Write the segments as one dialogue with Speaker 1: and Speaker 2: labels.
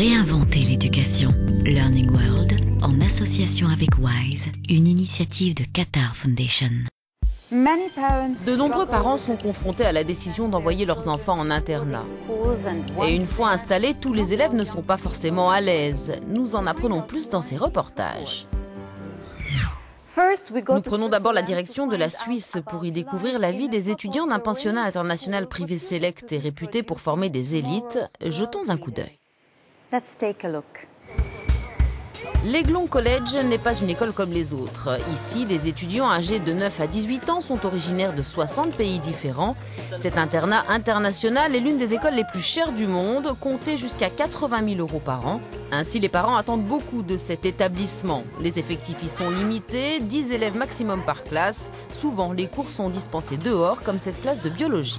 Speaker 1: Réinventer l'éducation. Learning World, en association avec WISE, une initiative de Qatar Foundation.
Speaker 2: De nombreux parents sont confrontés à la décision d'envoyer leurs enfants en internat. Et une fois installés, tous les élèves ne sont pas forcément à l'aise. Nous en apprenons plus dans ces reportages. Nous prenons d'abord la direction de la Suisse pour y découvrir la vie des étudiants d'un pensionnat international privé select et réputé pour former des élites. Jetons un coup d'œil. L'Aiglon College n'est pas une école comme les autres. Ici, les étudiants âgés de 9 à 18 ans sont originaires de 60 pays différents. Cet internat international est l'une des écoles les plus chères du monde, comptée jusqu'à 80 000 € par an. Ainsi, les parents attendent beaucoup de cet établissement. Les effectifs y sont limités, 10 élèves maximum par classe. Souvent, les cours sont dispensés dehors, comme cette classe de biologie.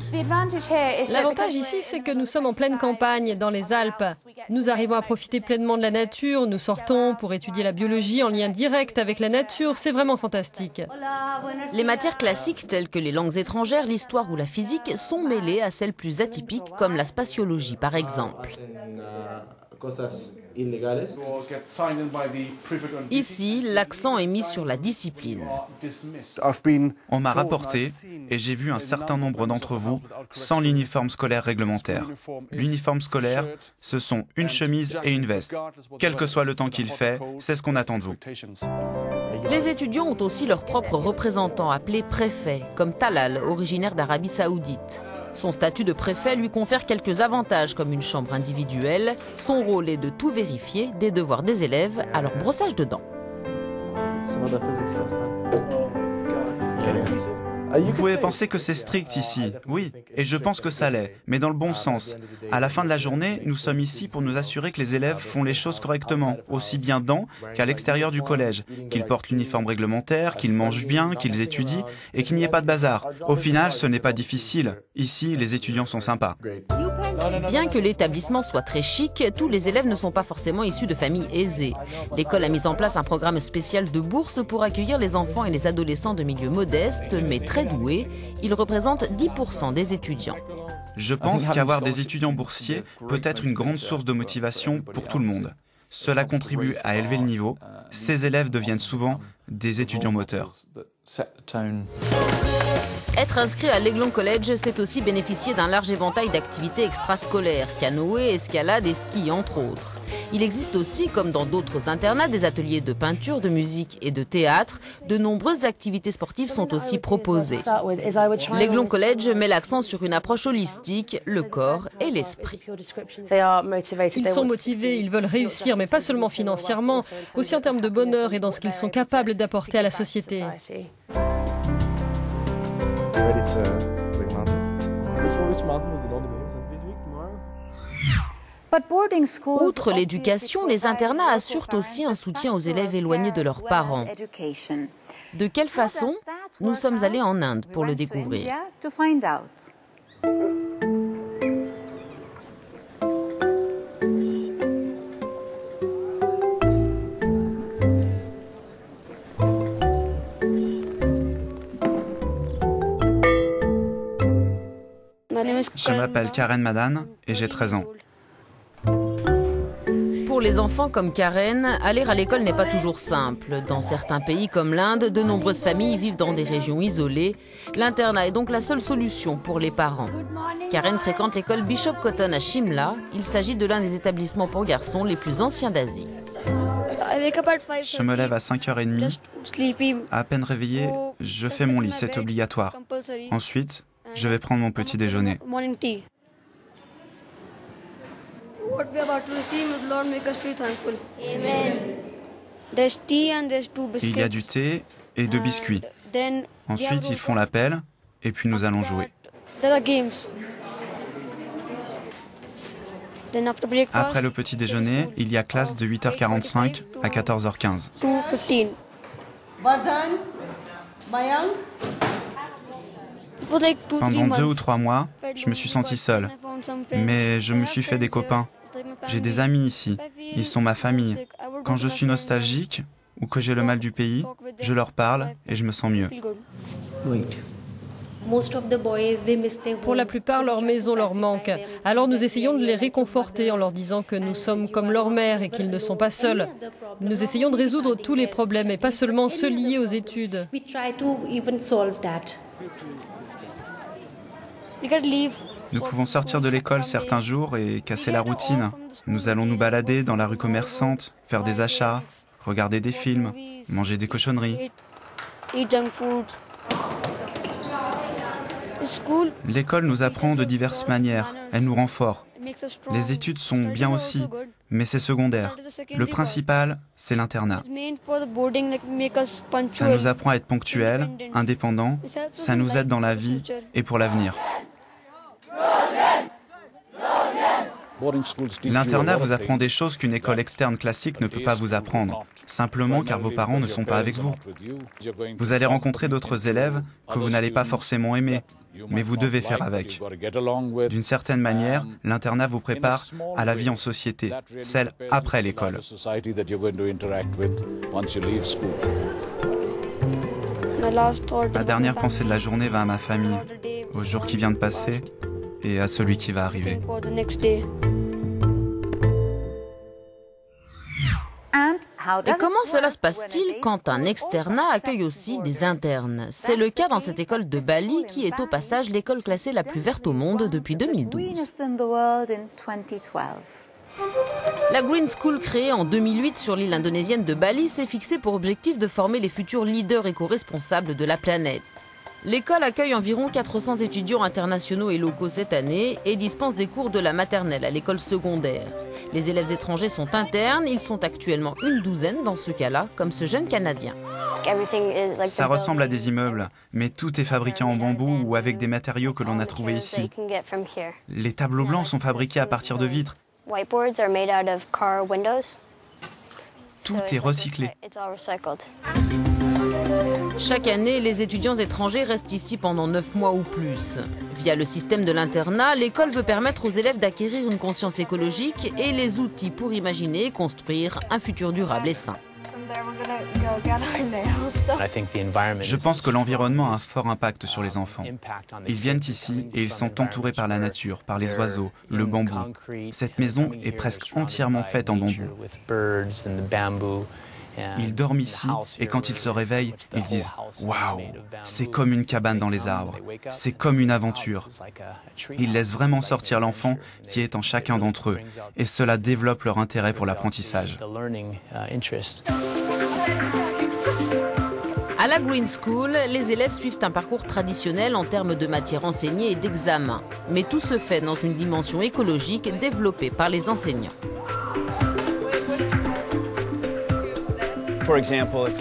Speaker 3: L'avantage ici, c'est que nous sommes en pleine campagne, dans les Alpes. Nous arrivons à profiter pleinement de la nature, nous sortons pour étudier la biologie en lien direct avec la nature, c'est vraiment fantastique.
Speaker 2: Les matières classiques telles que les langues étrangères, l'histoire ou la physique sont mêlées à celles plus atypiques comme la spatiologie par exemple. Ici, l'accent est mis sur la discipline.
Speaker 4: On m'a rapporté, et j'ai vu un certain nombre d'entre vous, sans l'uniforme scolaire réglementaire. L'uniforme scolaire, ce sont une chemise et une veste. Quel que soit le temps qu'il fait, c'est ce qu'on attend de vous.
Speaker 2: Les étudiants ont aussi leurs propres représentants appelés préfets, comme Talal, originaire d'Arabie Saoudite. Son statut de préfet lui confère quelques avantages comme une chambre individuelle. Son rôle est de tout vérifier, des devoirs des élèves à leur brossage de dents.
Speaker 4: Vous pouvez penser que c'est strict ici, oui, et je pense que ça l'est, mais dans le bon sens. À la fin de la journée, nous sommes ici pour nous assurer que les élèves font les choses correctement, aussi bien dans qu'à l'extérieur du collège, qu'ils portent l'uniforme réglementaire, qu'ils mangent bien, qu'ils étudient, et qu'il n'y ait pas de bazar. Au final, ce n'est pas difficile. Ici, les étudiants sont sympas.
Speaker 2: Bien que l'établissement soit très chic, tous les élèves ne sont pas forcément issus de familles aisées. L'école a mis en place un programme spécial de bourse pour accueillir les enfants et les adolescents de milieux modestes, mais très doués. Ils représentent 10% des étudiants.
Speaker 4: Je pense qu'avoir des étudiants boursiers peut être une grande source de motivation pour tout le monde. Cela contribue à élever le niveau. Ces élèves deviennent souvent des étudiants moteurs.
Speaker 2: Être inscrit à l'Aiglon College, c'est aussi bénéficier d'un large éventail d'activités extrascolaires, canoë, escalade et ski entre autres. Il existe aussi, comme dans d'autres internats, des ateliers de peinture, de musique et de théâtre. De nombreuses activités sportives sont aussi proposées. L'Aiglon College met l'accent sur une approche holistique, le corps et l'esprit.
Speaker 3: Ils sont motivés, ils veulent réussir, mais pas seulement financièrement, aussi en termes de bonheur et dans ce qu'ils sont capables d'apporter à la société.
Speaker 2: Outre l'éducation, les internats assurent aussi un soutien aux élèves éloignés de leurs parents. De quelle façon? Nous sommes allés en Inde pour le découvrir.
Speaker 4: Je m'appelle Karen Madan et j'ai 13 ans.
Speaker 2: Pour les enfants comme Karen, aller à l'école n'est pas toujours simple. Dans certains pays comme l'Inde, de nombreuses familles vivent dans des régions isolées. L'internat est donc la seule solution pour les parents. Karen fréquente l'école Bishop Cotton à Shimla. Il s'agit de l'un des établissements pour garçons les plus anciens d'Asie.
Speaker 4: Je me lève à 5h30. À peine réveillé, je fais mon lit, c'est obligatoire. Ensuite, je vais prendre mon petit déjeuner. Il y a du thé et 2 biscuits. Ensuite, ils font l'appel et puis nous allons jouer. Après le petit déjeuner, il y a classe de 8h45 à 14h15. Pendant 2 ou 3 mois, je me suis senti seul. Mais je me suis fait des copains. J'ai des amis ici. Ils sont ma famille. Quand je suis nostalgique ou que j'ai le mal du pays, je leur parle et je me sens mieux.
Speaker 3: Pour la plupart, leur maison leur manque. Alors nous essayons de les réconforter en leur disant que nous sommes comme leur mère et qu'ils ne sont pas seuls. Nous essayons de résoudre tous les problèmes et pas seulement ceux liés aux études.
Speaker 4: Nous pouvons sortir de l'école certains jours et casser la routine. Nous allons nous balader dans la rue commerçante, faire des achats, regarder des films, manger des cochonneries. L'école nous apprend de diverses manières, elle nous rend forts. Les études sont bien aussi, mais c'est secondaire. Le principal, c'est l'internat. Ça nous apprend à être ponctuels, indépendants, ça nous aide dans la vie et pour l'avenir. L'internat vous apprend des choses qu'une école externe classique ne peut pas vous apprendre, simplement car vos parents ne sont pas avec vous. Vous allez rencontrer d'autres élèves que vous n'allez pas forcément aimer, mais vous devez faire avec. D'une certaine manière, l'internat vous prépare à la vie en société, celle après l'école. Ma dernière pensée de la journée va à ma famille, au jour qui vient de passer et à celui qui va arriver.
Speaker 2: Et comment cela se passe-t-il quand un externat accueille aussi des internes? C'est le cas dans cette école de Bali qui est au passage l'école classée la plus verte au monde depuis 2012. La Green School, créée en 2008 sur l'île indonésienne de Bali, s'est fixée pour objectif de former les futurs leaders éco-responsables de la planète. L'école accueille environ 400 étudiants internationaux et locaux cette année et dispense des cours de la maternelle à l'école secondaire. Les élèves étrangers sont internes, ils sont actuellement une douzaine dans ce cas-là, comme ce jeune Canadien.
Speaker 4: Ça ressemble à des immeubles, mais tout est fabriqué en bambou ou avec des matériaux que l'on a trouvés ici. Les tableaux blancs sont fabriqués à partir de vitres. Tout est recyclé.
Speaker 2: Chaque année, les étudiants étrangers restent ici pendant 9 mois ou plus. Via le système de l'internat, l'école veut permettre aux élèves d'acquérir une conscience écologique et les outils pour imaginer et construire un futur durable et sain.
Speaker 4: Je pense que l'environnement a un fort impact sur les enfants. Ils viennent ici et ils sont entourés par la nature, par les oiseaux, le bambou. Cette maison est presque entièrement faite en bambou. Ils dorment ici et quand ils se réveillent, ils disent « Waouh, c'est comme une cabane dans les arbres, c'est comme une aventure ». Ils laissent vraiment sortir l'enfant qui est en chacun d'entre eux et cela développe leur intérêt pour l'apprentissage.
Speaker 2: À la Green School, les élèves suivent un parcours traditionnel en termes de matières enseignées et d'examens. Mais tout se fait dans une dimension écologique développée par les enseignants.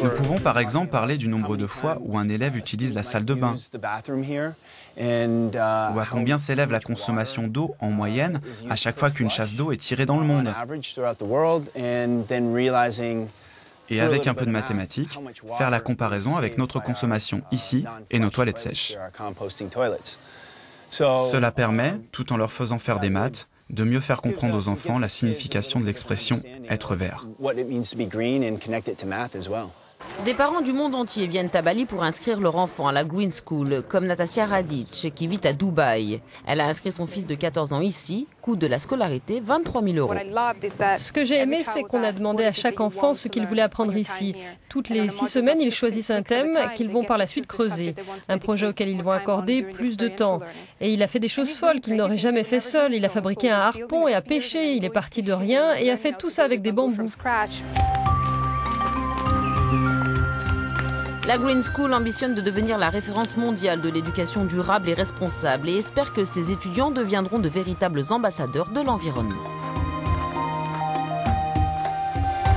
Speaker 4: Nous pouvons par exemple parler du nombre de fois où un élève utilise la salle de bain, ou à combien s'élève la consommation d'eau en moyenne à chaque fois qu'une chasse d'eau est tirée dans le monde. Et avec un peu de mathématiques, faire la comparaison avec notre consommation ici et nos toilettes sèches. Cela permet, tout en leur faisant faire des maths, de mieux faire comprendre aux enfants la signification de l'expression « être vert ».
Speaker 2: Des parents du monde entier viennent à Bali pour inscrire leur enfant à la Green School, comme Natassia Radic, qui vit à Dubaï. Elle a inscrit son fils de 14 ans ici, coût de la scolarité 23 000 €.
Speaker 3: Ce que j'ai aimé, c'est qu'on a demandé à chaque enfant ce qu'il voulait apprendre ici. Toutes les 6 semaines, ils choisissent un thème qu'ils vont par la suite creuser, un projet auquel ils vont accorder plus de temps. Et il a fait des choses folles qu'il n'aurait jamais fait seul. Il a fabriqué un harpon et a pêché, il est parti de rien et a fait tout ça avec des bambous.
Speaker 2: La Green School ambitionne de devenir la référence mondiale de l'éducation durable et responsable et espère que ses étudiants deviendront de véritables ambassadeurs de l'environnement.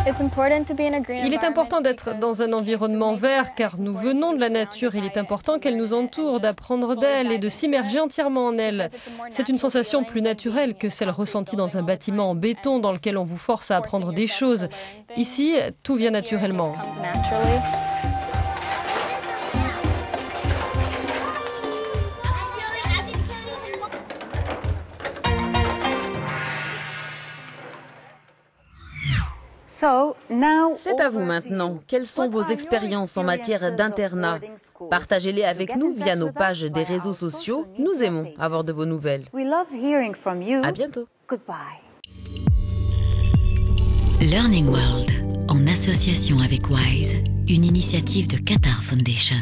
Speaker 3: Il est important d'être dans un environnement vert car nous venons de la nature. Il est important qu'elle nous entoure, d'apprendre d'elle et de s'immerger entièrement en elle. C'est une sensation plus naturelle que celle ressentie dans un bâtiment en béton dans lequel on vous force à apprendre des choses. Ici, tout vient naturellement.
Speaker 2: C'est à vous maintenant. Quelles sont vos expériences en matière d'internat? Partagez-les avec nous via nos pages des réseaux sociaux. Nous aimons avoir de vos nouvelles. À bientôt.
Speaker 1: Learning World, en association avec WISE, une initiative de Qatar Foundation.